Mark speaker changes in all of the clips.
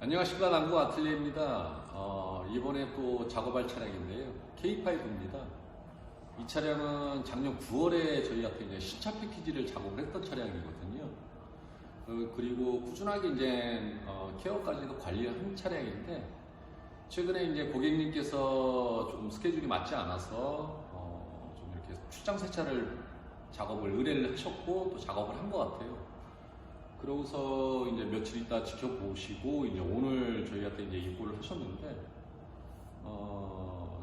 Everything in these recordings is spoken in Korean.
Speaker 1: 안녕하십니까. 남구 아틀리에입니다. 이번에 또 작업할 차량인데요. K5입니다. 이 차량은 작년 9월에 저희한테 이제 신차 패키지를 작업을 했던 차량이거든요. 그리고 꾸준하게 이제 케어까지도 관리한 차량인데, 최근에 이제 고객님께서 좀 스케줄이 맞지 않아서 좀 이렇게 출장 세차를 작업을 의뢰를 하셨고 또 작업을 한 것 같아요. 그러고서 이제 며칠 있다 지켜보시고 이제 오늘 저희한테 이제 입고를 하셨는데,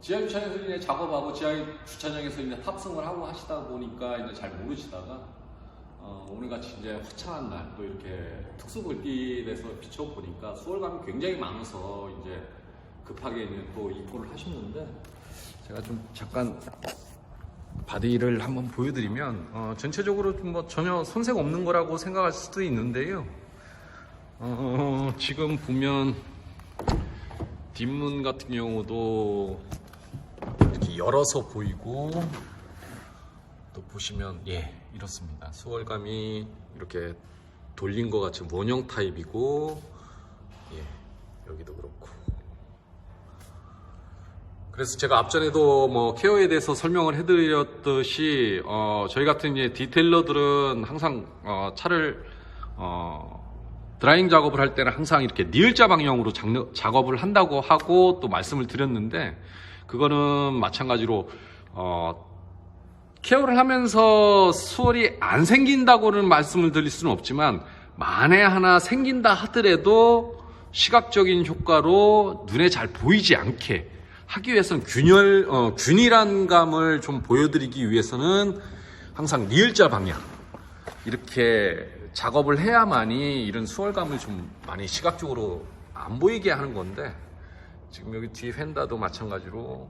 Speaker 1: 지하 주차장에서 이제 작업하고 지하 주차장에서 이제 탑승을 하고 하시다 보니까 이제 잘 모르시다가 오늘 같이 이제 화창한 날 또 이렇게 특수불길에서 비춰보니까 수월감이 굉장히 많아서 이제 급하게 이제 또 입고를 하셨는데, 제가 좀 잠깐 바디를 한번 보여드리면 전체적으로 뭐 전혀 손색 없는 거라고 생각할 수도 있는데요. 지금 보면 뒷문 같은 경우도 이렇게 열어서 보이고, 또 보시면 이렇습니다. 수월감이 이렇게 돌린 것 같이 원형 타입이고, 여기도 그렇고. 그래서 제가 앞전에도 뭐 케어에 대해서 설명을 해드렸듯이 저희 같은 이제 디테일러들은 항상 차를 드라잉 작업을 할 때는 항상 이렇게 니을자 방향으로 작업을 한다고 하고 또 말씀을 드렸는데, 그거는 마찬가지로 케어를 하면서 수월이 안 생긴다고는 말씀을 드릴 수는 없지만, 만에 하나 생긴다 하더라도 시각적인 효과로 눈에 잘 보이지 않게 하기 위해서는 균일한 감을 좀 보여드리기 위해서는 항상 니을자 방향 이렇게 작업을 해야만이 이런 수월감을 좀 많이 시각적으로 안 보이게 하는 건데, 지금 여기 뒤 휀다도 마찬가지로,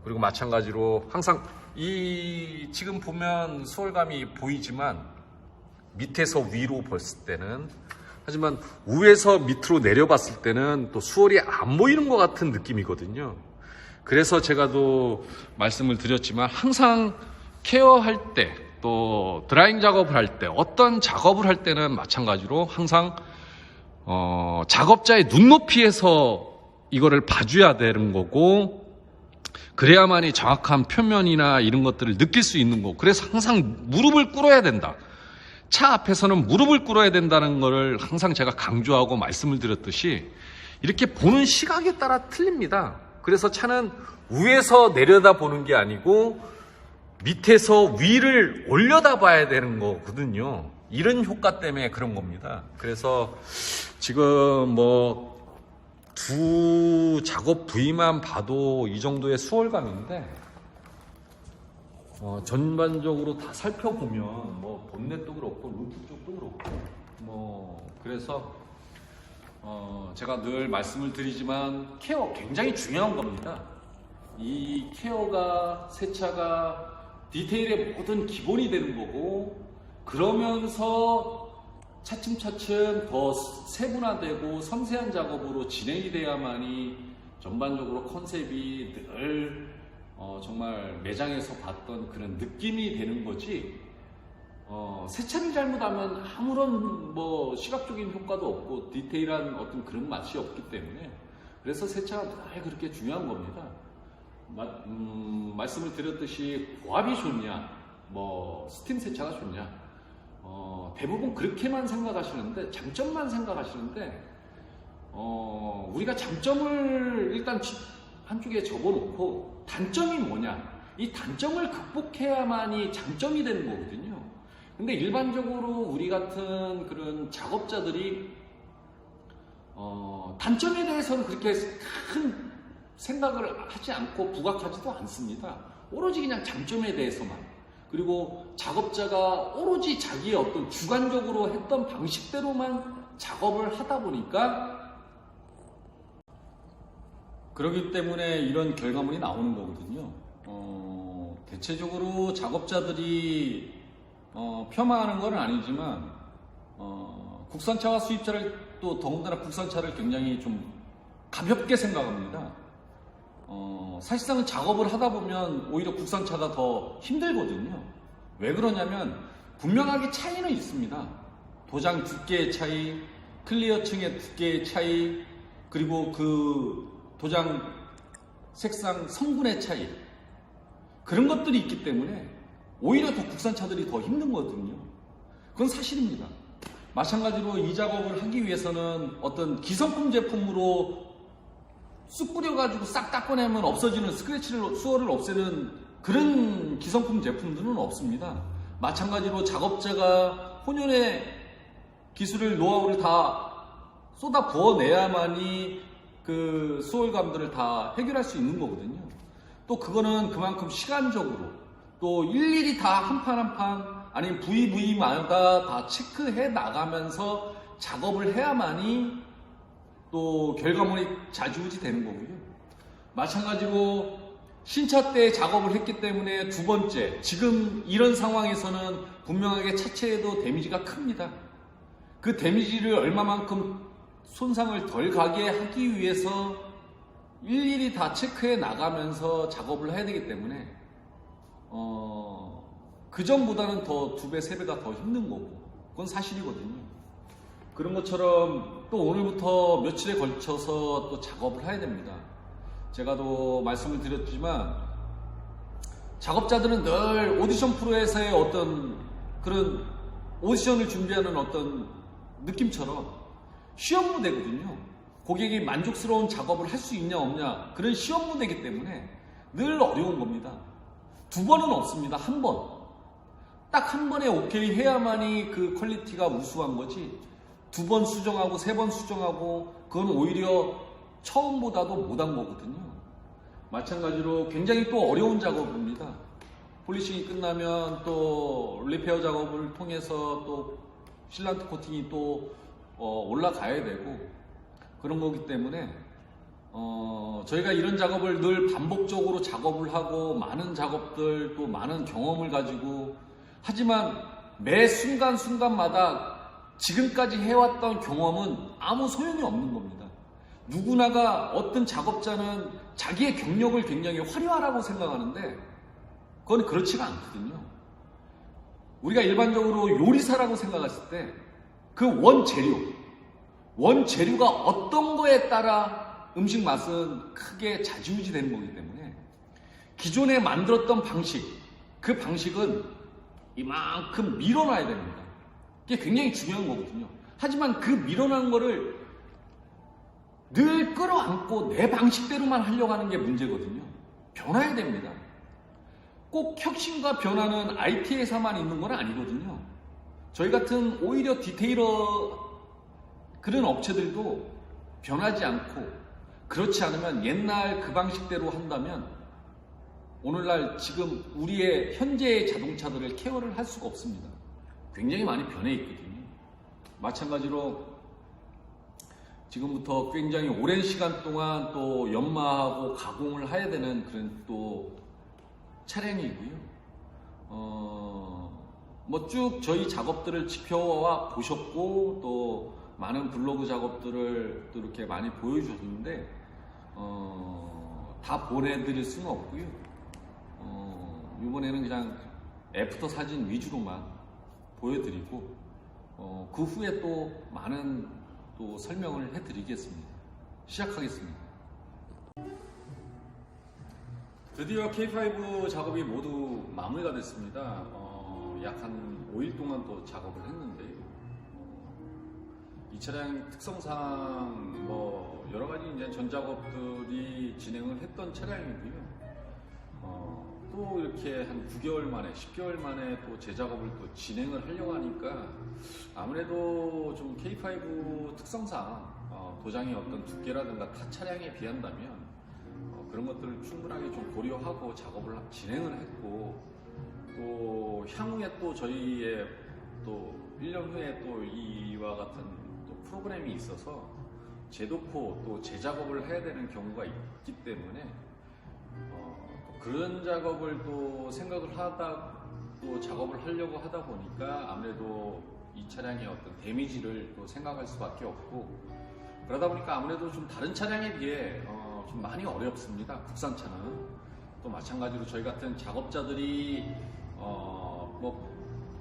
Speaker 1: 그리고 마찬가지로 항상 이 지금 보면 수월감이 보이지만 밑에서 위로 봤을 때는, 하지만 위에서 밑으로 내려봤을 때는 또 수월이 안 보이는 것 같은 느낌이거든요. 그래서 제가 또 말씀을 드렸지만, 항상 케어할 때 또 드라잉 작업을 할 때, 어떤 작업을 할 때는 마찬가지로 항상 작업자의 눈높이에서 이거를 봐줘야 되는 거고, 그래야만이 정확한 표면이나 이런 것들을 느낄 수 있는 거고, 그래서 항상 무릎을 꿇어야 된다. 차 앞에서는 무릎을 꿇어야 된다는 거를 항상 제가 강조하고 말씀을 드렸듯이, 이렇게 보는 시각에 따라 틀립니다. 그래서 차는 위에서 내려다 보는 게 아니고 밑에서 위를 올려다 봐야 되는 거거든요. 이런 효과 때문에 그런 겁니다. 그래서 지금 뭐 두 작업 부위만 봐도 이 정도의 수월감인데, 전반적으로 다 살펴보면 뭐 본넷도 그렇고 루프 쪽도 그렇고 그래서 제가 늘 말씀을 드리지만 케어 굉장히 중요한 겁니다. 이 케어가 세차가 디테일의 모든 기본이 되는 거고, 그러면서 차츰차츰 더 세분화되고 섬세한 작업으로 진행이 돼야만이 전반적으로 컨셉이 늘 정말 매장에서 봤던 그런 느낌이 되는 거지, 세차를 잘못하면 아무런 뭐 시각적인 효과도 없고 디테일한 어떤 그런 맛이 없기 때문에, 그래서 세차가 늘 그렇게 중요한 겁니다. 말씀을 드렸듯이 고압이 좋냐, 뭐 스팀 세차가 좋냐, 대부분 그렇게만 생각하시는데, 장점만 생각하시는데, 우리가 장점을 일단 한쪽에 접어놓고 단점이 뭐냐, 이 단점을 극복해야만이 장점이 되는 거거든요. 근데 일반적으로 우리 같은 그런 작업자들이 단점에 대해서는 그렇게 큰 생각을 하지 않고 부각하지도 않습니다. 오로지 그냥 장점에 대해서만, 그리고 작업자가 오로지 자기의 어떤 주관적으로 했던 방식대로만 작업을 하다 보니까, 그렇기 때문에 이런 결과물이 나오는 거거든요. 대체적으로 작업자들이 폄하하는 건 아니지만, 국산차와 수입차를, 또 더군다나 국산차를 굉장히 좀 가볍게 생각합니다. 사실상은 작업을 하다 보면 오히려 국산차가 더 힘들거든요. 왜 그러냐면 분명하게 차이는 있습니다. 도장 두께의 차이, 클리어층의 두께의 차이,
Speaker 2: 그리고 그 도장 색상 성분의 차이, 그런 것들이 있기 때문에 오히려 더 국산차들이 더 힘든 거거든요. 그건 사실입니다. 마찬가지로 이 작업을 하기 위해서는 어떤 기성품 제품으로 쑥 뿌려가지고 싹 닦아내면 없어지는 스크래치를, 수어를 없애는 그런 기성품 제품들은 없습니다. 마찬가지로 작업자가 혼연의 기술을, 노하우를 다 쏟아 부어내야만이 그 수월감들을 다 해결할 수 있는 거거든요. 또 그거는 그만큼 시간적으로 또 일일이 다 한 판 한 판 아니면 부위마다 다 체크해 나가면서 작업을 해야만이 또 결과물이 좌지우지 되는 거고요. 마찬가지로 신차 때 작업을 했기 때문에 두 번째, 지금 이런 상황에서는 분명하게 차체에도 데미지가 큽니다. 그 데미지를 얼마만큼 손상을 덜 가게 하기 위해서 일일이 다 체크해 나가면서 작업을 해야 되기 때문에 그전보다는 더 2배, 3배가 더 힘든 거고, 그건 사실이거든요. 그런 것처럼 또 오늘부터 며칠에 걸쳐서 또 작업을 해야 됩니다. 제가 또 말씀을 드렸지만 작업자들은 늘 오디션 프로에서의 어떤 그런 오디션을 준비하는 어떤 느낌처럼 시험 무대거든요. 고객이 만족스러운 작업을 할 수 있냐 없냐, 그런 시험 무대이기 때문에 늘 어려운 겁니다. 2번은 없습니다. 1번. 딱 한 번에 오케이 해야만이 그 퀄리티가 우수한 거지, 2번 수정하고 3번 수정하고 그건 오히려 처음보다도 못한 거거든요. 마찬가지로 굉장히 또 어려운 작업입니다. 폴리싱이 끝나면 또 리페어 작업을 통해서 또 실란트 코팅이 또 올라가야 되고 그런 거기 때문에 저희가 이런 작업을 늘 반복적으로 작업을 하고 많은 작업들 또 많은 경험을 가지고, 하지만 매 순간순간마다 지금까지 해왔던 경험은 아무 소용이 없는 겁니다. 누구나가, 어떤 작업자는 자기의 경력을 굉장히 화려하라고 생각하는데 그건 그렇지가 않거든요. 우리가 일반적으로 요리사라고 생각했을 때 그 원재료가 어떤 거에 따라 음식 맛은 크게 좌지우지 되는 거기 때문에 기존에 만들었던 방식, 그 방식은 이만큼 밀어놔야 됩니다. 이게 굉장히 중요한 거거든요. 하지만 그 밀어놓은 거를 늘 끌어안고 내 방식대로만 하려고 하는 게 문제거든요. 변화해야 됩니다. 꼭 혁신과 변화는 IT 회사만 있는 건 아니거든요. 저희 같은 오히려 디테일러 그런 업체들도 변하지 않고, 그렇지 않으면 옛날 그 방식대로 한다면 오늘날 지금 우리의 현재의 자동차들을 케어를 할 수가 없습니다. 굉장히 많이 변해 있거든요. 마찬가지로 지금부터 굉장히 오랜 시간 동안 또 연마하고 가공을 해야 되는 그런 또 차량이고요. 뭐 쭉 저희 작업들을 지켜와 보셨고 또 많은 블로그 작업들을 또 이렇게 많이 보여주셨는데 다 보내드릴 수는 없고요. 이번에는 그냥 애프터 사진 위주로만 보여드리고 그 후에 또 많은 또 설명을 해드리겠습니다. 시작하겠습니다. 드디어 K5 작업이 모두 마무리가 됐습니다. 약 한 5일 동안 또 작업을 했는데요. 이 차량 특성상 뭐 여러 가지 이제 전 작업들이 진행을 했던 차량이고요. 또 이렇게 한 9개월 만에, 10개월 만에 또 재작업을 또 진행을 하려고 하니까 아무래도 좀 K5 특성상 도장의 어떤 두께라든가 타 차량에 비한다면 그런 것들을 충분하게 좀 고려하고 작업을 진행을 했고, 또 향후에 또 저희의 또 1년 후에 또 이와 같은 또 프로그램이 있어서 재도포 또 재작업을 해야 되는 경우가 있기 때문에 그런 작업을 또 생각을 하다 또 작업을 하려고 하다 보니까 아무래도 이 차량의 어떤 데미지를 또 생각할 수밖에 없고, 그러다 보니까 아무래도 좀 다른 차량에 비해 좀 많이 어렵습니다. 국산차는. 또 마찬가지로 저희 같은 작업자들이 뭐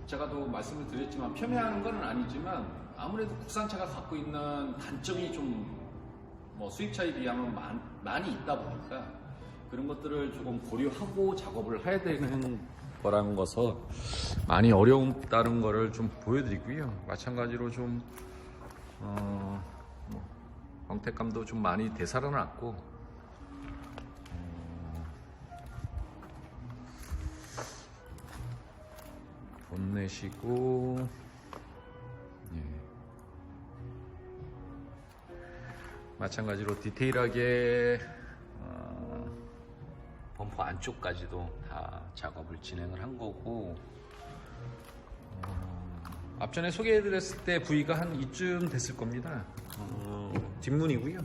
Speaker 2: 제가 또 말씀을 드렸지만 폄훼하는 건 아니지만 아무래도 국산차가 갖고 있는 단점이 좀 뭐 수입 차에 비하면 많이 있다 보니까 그런 것들을 조금 고려하고 작업을 해야 되는 거라는 것을 많이 어려움다는 거를 좀 보여드리고요. 마찬가지로 좀 광택감도 좀 많이 되살아났고 본넷이고 마찬가지로 디테일하게 범퍼 안쪽까지도 다 작업을 진행을 한 거고 앞전에 소개해드렸을 때 부위가 한 이쯤 됐을 겁니다. 뒷문이고요.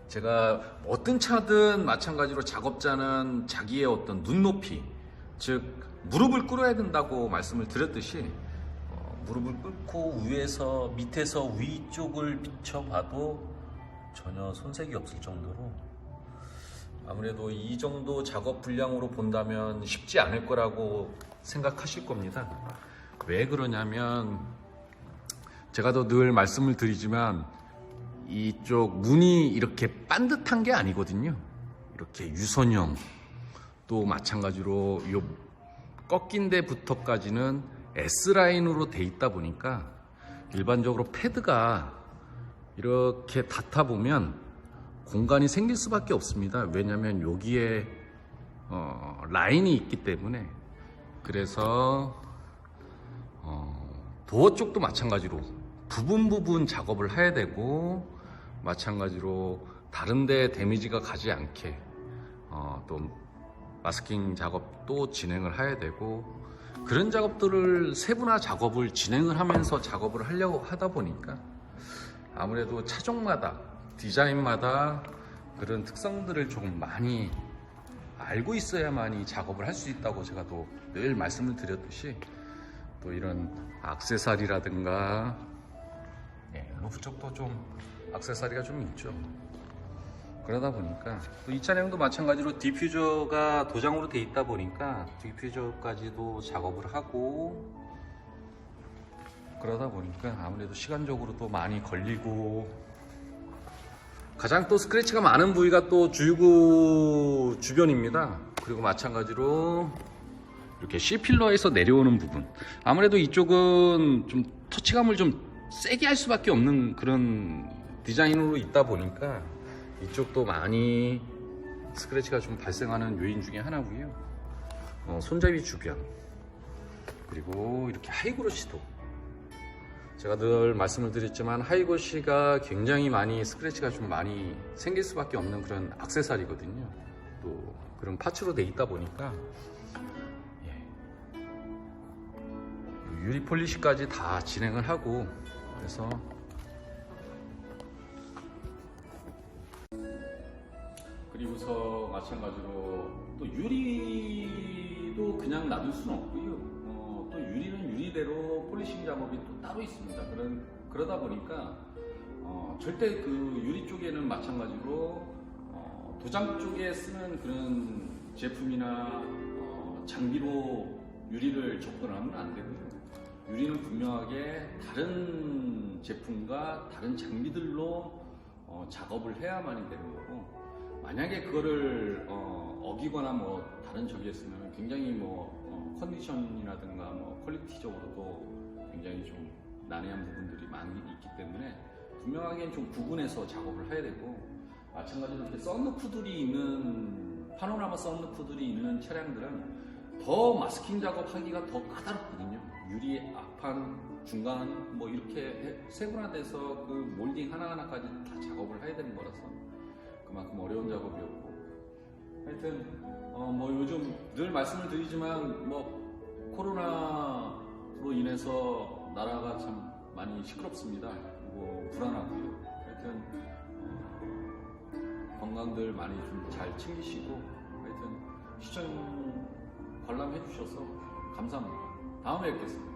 Speaker 2: 제가 어떤 차든 마찬가지로 작업자는 자기의 어떤 눈높이, 즉 무릎을 꿇어야 된다고 말씀을 드렸듯이 무릎을 꿇고 위에서 밑에서 위쪽을 비춰봐도 전혀 손색이 없을 정도로 아무래도 이 정도 작업 분량으로 본다면 쉽지 않을 거라고 생각하실 겁니다. 왜 그러냐면 제가 더 늘 말씀을 드리지만 이쪽 문이 이렇게 반듯한 게 아니거든요. 이렇게 유선형 또 마찬가지로 요 꺾인 데부터까지는 S라인으로 돼 있다 보니까 일반적으로 패드가 이렇게 닿다 보면 공간이 생길 수밖에 없습니다. 왜냐하면 여기에 라인이 있기 때문에. 그래서 도어 쪽도 마찬가지로 부분 작업을 해야 되고 마찬가지로 다른 데 데미지가 가지 않게 또 마스킹 작업도 진행을 해야 되고 그런 작업들을 세분화 작업을 진행을 하면서 작업을 하려고 하다 보니까 아무래도 차종마다 디자인마다 그런 특성들을 조금 많이 알고 있어야만이 작업을 할 수 있다고 제가 또 늘 말씀을 드렸듯이 또 이런 액세서리라든가 루프 쪽도 좀 액세서리가 좀 있죠. 그러다 보니까 또 이 차량도 마찬가지로 디퓨저가 도장으로 돼 있다 보니까 디퓨저까지도 작업을 하고 그러다 보니까 아무래도 시간적으로도 많이 걸리고 가장 또 스크래치가 많은 부위가 또 줄구 주변입니다. 그리고 마찬가지로 이렇게 C필러에서 내려오는 부분 아무래도 이쪽은 좀 터치감을 좀 세게 할 수밖에 없는 그런 디자인으로 있다 보니까 이쪽도 많이 스크래치가 좀 발생하는 요인 중에 하나고요. 손잡이 주변 그리고 이렇게 하이그로시도 제가 늘 말씀을 드렸지만 하이그로시가 굉장히 많이 스크래치가 좀 많이 생길 수밖에 없는 그런 액세서리거든요. 또 그런 파츠로 돼 있다 보니까 유리 폴리시까지 다 진행을 하고 그래서 그리고서 마찬가지로 또 유리도 그냥 놔둘 수는 없고요. 또 유리는 유리대로 폴리싱 작업이 또 따로 있습니다. 그러다 보니까 절대 그 유리 쪽에는 마찬가지로 도장 쪽에 쓰는 그런 제품이나 장비로 유리를 접근하면 안 되고요. 유리는 분명하게 다른 제품과 다른 장비들로 작업을 해야만이 되는 거고 만약에 그거를 어기거나 뭐 다른 저기에 쓰면 굉장히 뭐 컨디션이라든가 뭐 퀄리티적으로도 굉장히 좀 난해한 부분들이 많이 있기 때문에 분명하게 좀 구분해서 작업을 해야 되고 마찬가지로 이렇게 썬루프들이 있는 파노라마 썬루프들이 있는 차량들은 더 마스킹 작업하기가 더 까다롭거든요. 유리 앞판, 중간 뭐 이렇게 세분화돼서 그 몰딩 하나하나까지 다 작업을 해야 되는 거라서 그만큼 어려운 작업이었고 하여튼 뭐 요즘 늘 말씀을 드리지만 뭐 코로나로 인해서 나라가 참 많이 시끄럽습니다. 그리고 불안하고요. 하여튼 건강들 많이 좀 잘 챙기시고 하여튼 시청 관람해 주셔서 감사합니다. 다음에 뵙겠습니다.